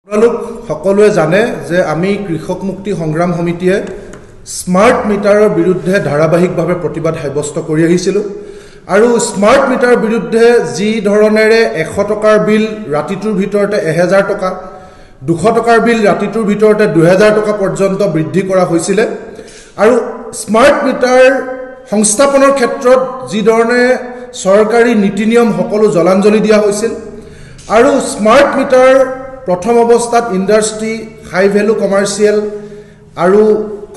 আপোনালোক সকলোৱে জানে যে আমি কৃষক মুক্তি সংগ্ৰাম সমিতিয়ে স্মাৰ্ট মিটাৰৰ বিৰুদ্ধে ধাৰাবাহিকভাৱে প্ৰতিবাদ সাব্যস্ত কৰি আহিছিলোঁ আৰু স্মাৰ্ট মিটাৰৰ বিৰুদ্ধে যি ধৰণেৰে 100 টকাৰ বিল ৰাতিটোৰ ভিতৰতে 1000 টকা 200 টকাৰ বিল ৰাতিটোৰ ভিতৰতে 2000 টকা পৰ্যন্ত বৃদ্ধি কৰা হৈছিল আৰু স্মাৰ্ট মিটাৰ সংস্থাপনৰ ক্ষেত্ৰত যি ধৰণে চৰকাৰী নীতি নিয়ম সকলো জলাঞ্জলি দিয়া হৈছিল আৰু স্মাৰ্ট মিটাৰ প্ৰথম অৱস্থাত ইণ্ডাষ্ট্ৰি হাই ভ্যালু কমাৰ্চিয়েল আৰু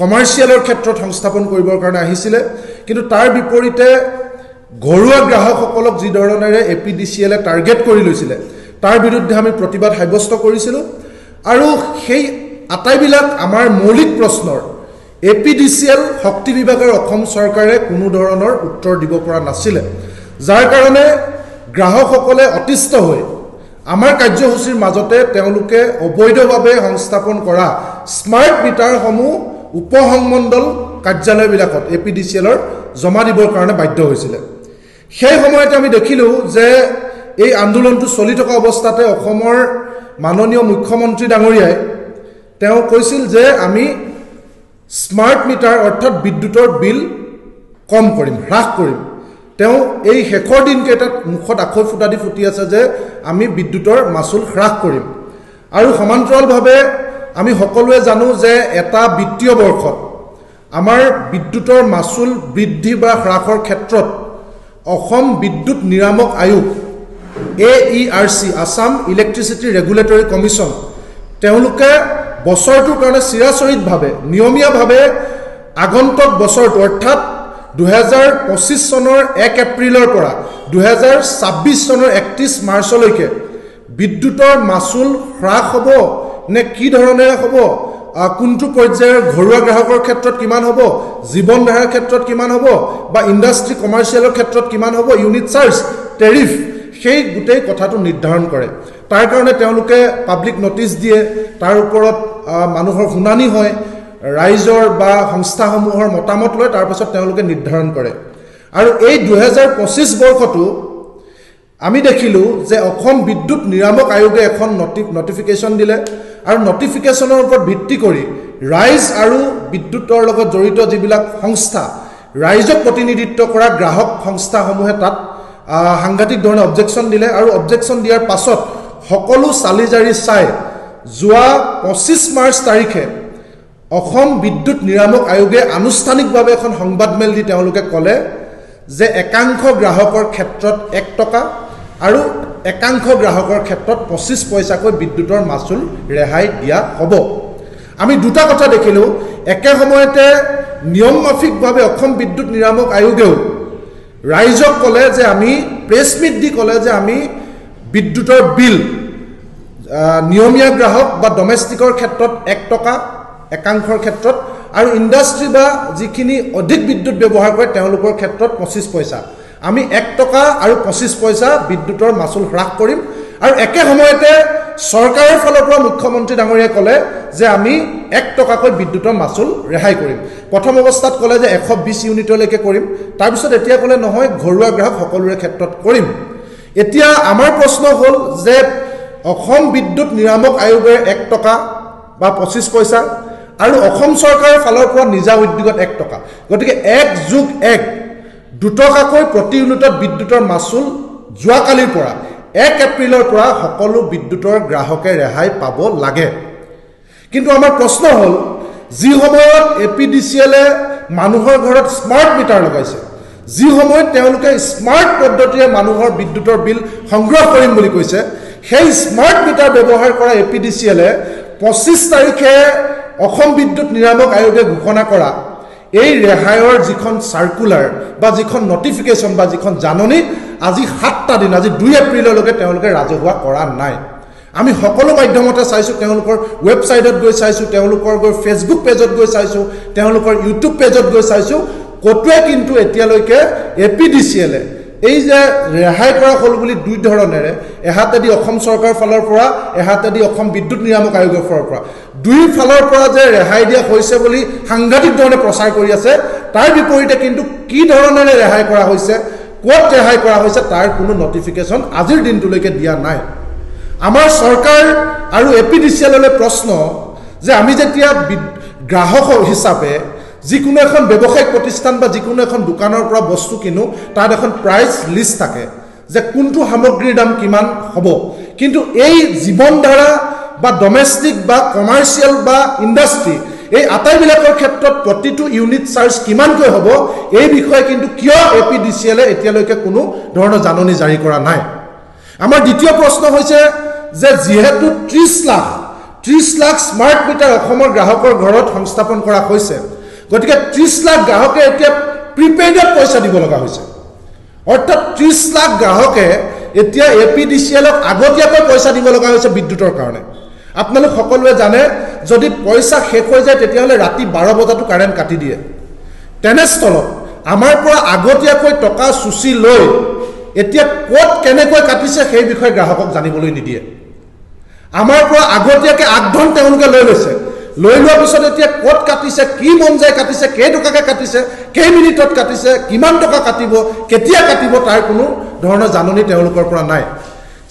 কমাৰ্চিয়েলৰ ক্ষেত্ৰত সংস্থাপন কৰিবৰ কাৰণে আহিছিল কিন্তু তাৰ বিপৰীতে ঘৰুৱা গ্ৰাহকসকলক যি ধৰণেৰে এপিডিচিএলে টাৰ্গেট কৰি লৈছিল তাৰ বিৰুদ্ধে আমি প্ৰতিবাদ সাব্যস্ত কৰিছিলোঁ আৰু সেই আটাইবিলাক আমাৰ মৌলিক প্ৰশ্নৰ এপিডিচিএল শক্তি বিভাগৰ অসম চৰকাৰে কোনো ধৰণৰ উত্তৰ দিব পৰা নাছিল যাৰ কাৰণে গ্ৰাহকসকলে অতিষ্ঠ হৈ আমাৰ কাৰ্যসূচীৰ মাজতে তেওঁলোকে অবৈধভাৱে সংস্থাপন কৰা স্মাৰ্ট মিটাৰসমূহ উপসংমণ্ডল কাৰ্যালয়বিলাকত এপিডিচিএলৰ জমা দিবৰ কাৰণে বাধ্য হৈছিল সেই সময়তে আমি দেখিলোঁ যে এই আন্দোলনটো চলি থকা অৱস্থাতে অসমৰ মাননীয় মুখ্যমন্ত্ৰী ডাঙৰীয়াই তেওঁ কৈছিল যে আমি স্মাৰ্ট মিটাৰ অৰ্থাৎ বিদ্যুতৰ বিল কম কৰিম হ্ৰাস কৰিম তেওঁ এই শেষৰ দিনকেইটাত মুখত আখৈ ফুটা দি ফুটি আছে যে আমি বিদ্যুতৰ মাচুল হ্ৰাস কৰিম আৰু সমান্তৰালভাৱে আমি সকলোৱে জানো যে এটা বিত্তীয় বৰ্ষত আমাৰ বিদ্যুতৰ মাচুল বৃদ্ধি বা হ্ৰাসৰ ক্ষেত্ৰত অসম বিদ্যুৎ নিয়ামক আয়োগ AERC Assam electricity regulatory commission তেওঁলোকে বছৰটোৰ কাৰণে চিৰাচৰিতভাৱে নিয়মীয়াভাৱে আগন্তুক বছৰটো অৰ্থাৎ 2025 চনৰ 1 এপ্ৰিলৰ পৰা 2026 চনৰ 31 মাৰ্চলৈকে বিদ্যুতৰ মাচুল হ্ৰাস হ'ব নে কি ধৰণেৰে হ'ব কোনটো পৰ্যায়ৰ ঘৰুৱা গ্ৰাহকৰ ক্ষেত্ৰত কিমান হ'ব জীৱন ধাৰাৰ ক্ষেত্ৰত কিমান হ'ব বা ইণ্ডাষ্ট্ৰি কমাৰ্চিয়েলৰ ক্ষেত্ৰত কিমান হ'ব ইউনিট চাৰ্জ টেৰিফ সেই গোটেই কথাটো নিৰ্ধাৰণ কৰে তাৰ কাৰণে তেওঁলোকে পাব্লিক নটিচ দিয়ে তাৰ ওপৰত মানুহৰ শুনানি হয় ৰাইজৰ বা সংস্থাসমূহৰ মতামত লৈ তাৰ পাছত তেওঁলোকে নিৰ্ধাৰণ কৰে আৰু এই 2025 বৰ্ষটো আমি দেখিলোঁ যে অসম বিদ্যুৎ নিয়ামক আয়োগে এখন নটিফিকেশ্যন দিলে আৰু নটিফিকেশ্যনৰ ওপৰত ভিত্তি কৰি ৰাইজ আৰু বিদ্যুতৰ লগত জড়িত যিবিলাক সংস্থা ৰাইজক প্ৰতিনিধিত্ব কৰা গ্ৰাহক সংস্থাসমূহে তাত সাংঘাতিক ধৰণে অবজেকশ্যন দিলে আৰু অবজেকশ্যন দিয়াৰ পাছত সকলো চালিজাৰি চাই যোৱা 25 মাৰ্চ তাৰিখে অসম বিদ্যুৎ নিয়ামক আয়োগে আনুষ্ঠানিকভাৱে এখন সংবাদমেল দি তেওঁলোকে ক'লে যে একাংশ গ্ৰাহকৰ ক্ষেত্ৰত 1 টকা আৰু একাংশ গ্ৰাহকৰ ক্ষেত্ৰত 25 পইচাকৈ বিদ্যুতৰ মাচুল ৰেহাই দিয়া হ'ব আমি দুটা কথা দেখিলোঁ একে সময়তে নিয়ম মাফিকভাৱে অসম বিদ্যুৎ নিয়ামক আয়োগেও ৰাইজক ক'লে যে আমি প্ৰেছ মিট দি ক'লে যে আমি বিদ্যুতৰ বিল নিয়মীয়া গ্ৰাহক বা ডমেষ্টিকৰ ক্ষেত্ৰত 1 টকা একাংশৰ ক্ষেত্ৰত আৰু ইণ্ডাষ্ট্ৰি বা যিখিনি অধিক বিদ্যুৎ ব্যৱহাৰ কৰে তেওঁলোকৰ ক্ষেত্ৰত 25 পইচা আমি 1 টকা আৰু 25 পইচা বিদ্যুতৰ মাচুল হ্ৰাস কৰিম আৰু একে সময়তে চৰকাৰৰ ফালৰ পৰা মুখ্যমন্ত্ৰী ডাঙৰীয়াই ক'লে যে আমি 1 টকাকৈ বিদ্যুতৰ মাচুল ৰেহাই কৰিম প্ৰথম অৱস্থাত ক'লে যে 120 ইউনিটলৈকে কৰিম তাৰপিছত এতিয়া ক'লে নহয় ঘৰুৱা গ্ৰাহক সকলোৰে ক্ষেত্ৰত কৰিম এতিয়া আমাৰ প্ৰশ্ন হ'ল যে অসম বিদ্যুৎ নিয়ামক আয়োগৰ 1 টকা বা 25 পইচা আৰু অসম চৰকাৰৰ ফালৰ পৰা নিজা উদ্যোগত 1 টকা গতিকে 1+1 2 টকাকৈ প্ৰতি ইউনিটত বিদ্যুতৰ মাচুল যোৱাকালিৰ পৰা 1 এপ্ৰিলৰ পৰা সকলো বিদ্যুতৰ গ্ৰাহকে ৰেহাই পাব লাগে কিন্তু আমাৰ প্ৰশ্ন হ'ল যি সময়ত এপিডিচিএলে মানুহৰ ঘৰত স্মাৰ্ট মিটাৰ লগাইছে যি সময়ত তেওঁলোকে স্মাৰ্ট পদ্ধতিৰে মানুহৰ বিদ্যুতৰ বিল সংগ্ৰহ কৰিম বুলি কৈছে সেই স্মাৰ্ট মিটাৰ ব্যৱহাৰ কৰা এপিডিচিএলে 25 তাৰিখে অসম বিদ্যুৎ নিয়ামক আয়োগে ঘোষণা কৰা এই ৰেহাইৰ যিখন সাৰ্কুলাৰ বা যিখন নটিফিকেশ্যন বা যিখন জাননী আজি 7টা দিন আজি 2 এপ্ৰিললৈকে তেওঁলোকে ৰাজহুৱা কৰা নাই আমি সকলো মাধ্যমতে চাইছোঁ তেওঁলোকৰ ৱেবছাইটত গৈ চাইছোঁ তেওঁলোকৰ গৈ ফেচবুক পেজত গৈ চাইছোঁ তেওঁলোকৰ ইউটিউব পেজত গৈ চাইছোঁ কতোৱে কিন্তু এতিয়ালৈকে এপিডিচিএলে এই যে ৰেহাই কৰা হ'ল বুলি দুই ধৰণেৰে এহাতেদি অসম চৰকাৰৰ ফালৰ পৰা এহাতেদি অসম বিদ্যুৎ নিয়ামক আয়োগৰ ফালৰ পৰা দুই ফালৰ পৰা যে ৰেহাই দিয়া হৈছে বুলি সাংঘাতিক ধৰণে প্ৰচাৰ কৰি আছে তাৰ বিপৰীতে কিন্তু কি ধৰণেৰে ৰেহাই কৰা হৈছে ক'ত ৰেহাই কৰা হৈছে তাৰ কোনো নটিফিকেশ্যন আজিৰ দিনটোলৈকে দিয়া নাই আমাৰ চৰকাৰ আৰু এপিডিচিএললৈ প্ৰশ্ন যে আমি যেতিয়া গ্ৰাহক হিচাপে যিকোনো এখন ব্যৱসায়িক প্ৰতিষ্ঠান বা যিকোনো এখন দোকানৰ পৰা বস্তু কিনো তাত এখন প্ৰাইচ লিষ্ট থাকে যে কোনটো সামগ্ৰীৰ দাম কিমান হ'ব কিন্তু এই জীৱনধাৰা বা ডমেষ্টিক বা কমাৰ্চিয়েল বা ইণ্ডাষ্ট্ৰি এই আটাইবিলাকৰ ক্ষেত্ৰত প্ৰতিটো ইউনিট চাৰ্জ কিমানকৈ হ'ব এই বিষয়ে কিন্তু কিয় এপিডিচিএলে এতিয়ালৈকে কোনো ধৰণৰ জাননী জাৰি কৰা নাই আমাৰ দ্বিতীয় প্ৰশ্ন হৈছে যে যেহেতু 30 লাখ স্মাৰ্ট মিটাৰ অসমৰ গ্ৰাহকৰ ঘৰত সংস্থাপন কৰা হৈছে গতিকে 30 লাখ গ্ৰাহকে এতিয়া প্ৰিপেইডত পইচা দিব লগা হৈছে অৰ্থাৎ 30 লাখ গ্ৰাহকে এতিয়া এপিডিচিএলক আগতীয়াকৈ পইচা দিব লগা হৈছে বিদ্যুতৰ কাৰণে আপোনালোক সকলোৱে জানে যদি পইচা শেষ হৈ যায় তেতিয়াহ'লে ৰাতি 12 বজাতো কাৰেণ্ট কাটি দিয়ে তেনেস্থলত আমাৰ পৰা আগতীয়াকৈ টকা চুচি লৈ এতিয়া ক'ত কেনেকৈ কাটিছে সেই বিষয়ে গ্ৰাহকক জানিবলৈ নিদিয়ে আমাৰ পৰা আগতীয়াকৈ আগধন তেওঁলোকে লৈ লৈছে লৈ লোৱাৰ পিছত এতিয়া ক'ত কাটিছে কি মন যায় কাটিছে কেই টকাকৈ কাটিছে কেই মিনিটত কাটিছে কিমান টকা কাটিব কেতিয়া কাটিব তাৰ কোনো ধৰণৰ জাননী তেওঁলোকৰ পৰা নাই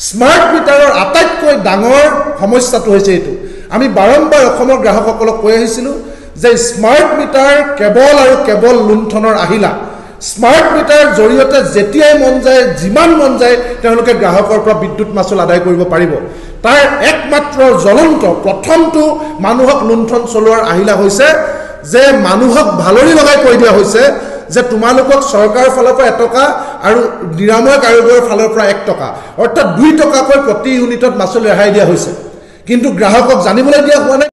স্মাৰ্ট মিটাৰৰ আটাইতকৈ ডাঙৰ সমস্যাটো হৈছে এইটো আমি বাৰম্বাৰ অসমৰ গ্ৰাহকসকলক কৈ আহিছিলোঁ যে স্মাৰ্ট মিটাৰ কেৱল আৰু কেৱল লুণ্ঠনৰ আহিলা স্মাৰ্ট মিটাৰ জৰিয়তে যেতিয়াই মন যায় যিমান মন যায় তেওঁলোকে গ্ৰাহকৰ পৰা বিদ্যুৎ মাচুল আদায় কৰিব পাৰিব তাৰ একমাত্ৰ জ্বলন্ত প্ৰথমটো মানুহক লুণ্ঠন চলোৱাৰ আহিলা হৈছে যে মানুহক ভালৰি লগাই কৈ দিয়া হৈছে যে তোমালোকক চৰকাৰৰ ফালৰ পৰা 1 টকা আৰু নিৰাময়ক আয়োগৰ ফালৰ পৰা 1 টকা অৰ্থাৎ 2 টকাকৈ প্ৰতি ইউনিটত মাচুল ৰেহাই দিয়া হৈছে কিন্তু গ্ৰাহকক জানিবলৈ দিয়া হোৱা নাই